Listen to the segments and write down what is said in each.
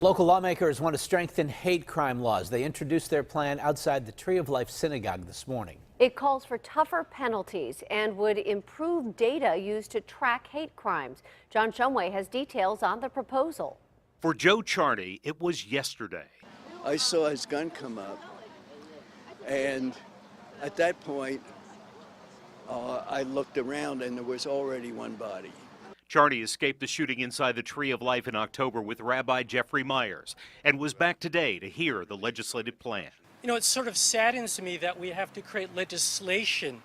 Local lawmakers want to strengthen hate crime laws. They introduced their plan outside the Tree of Life Synagogue this morning. It calls for tougher penalties and would improve data used to track hate crimes. John Shumway has details on the proposal. For Joe Charney, it was yesterday. I saw his gun come up, and at that point, I looked around and there was already one body. Charney escaped the shooting inside the Tree of Life in October with Rabbi Jeffrey Myers and was back today to hear the legislative plan. You know, it sort of saddens me that we have to create legislation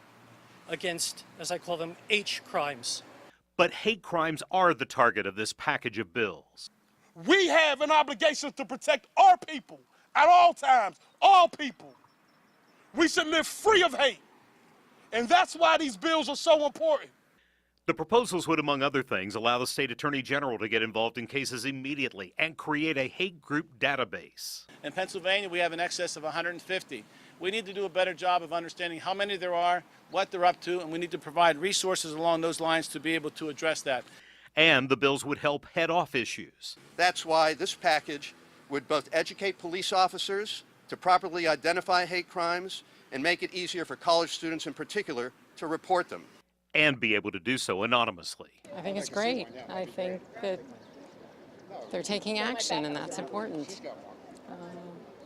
against, as I call them, H crimes. But hate crimes are the target of this package of bills. We have an obligation to protect our people at all times, all people. We should live free of hate. And that's why these bills are so important. The proposals would, among other things, allow the state attorney general to get involved in cases immediately and create a hate group database. In Pennsylvania, we have an excess of 150. We need to do a better job of understanding how many there are, what they're up to, and we need to provide resources along those lines to be able to address that. And the bills would help head off issues. That's why this package would both educate police officers to properly identify hate crimes and make it easier for college students in particular to report them. And be able to do so anonymously. I think it's great. I think that they're taking action, and that's important.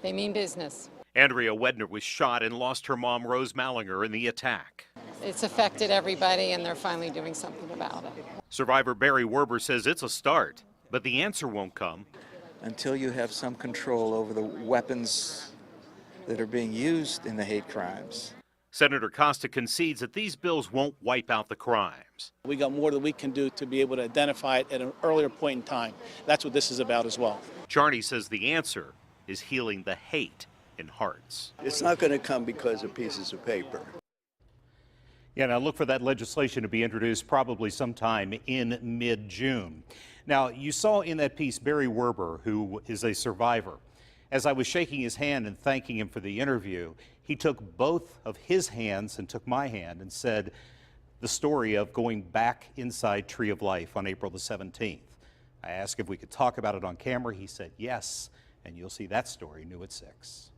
They mean business. Andrea Wedner was shot and lost her mom, Rose Mallinger, in the attack. It's affected everybody, and they're finally doing something about it. Survivor Barry Werber says it's a start, but the answer won't come until you have some control over the weapons that are being used in the hate crimes. Senator Costa concedes that these bills won't wipe out the crimes. We got more that we can do to be able to identify it at an earlier point in time. That's what this is about as well. Charney says the answer is healing the hate in hearts. It's not going to come because of pieces of paper. Yeah, now look for that legislation to be introduced probably sometime in mid-June. Now, you saw in that piece Barry Werber, who is a survivor. As I was shaking his hand and thanking him for the interview, he took both of his hands and took my hand and said the story of going back inside Tree of Life on April the 17th. I asked if we could talk about it on camera. He said yes, and you'll see that story new at 6.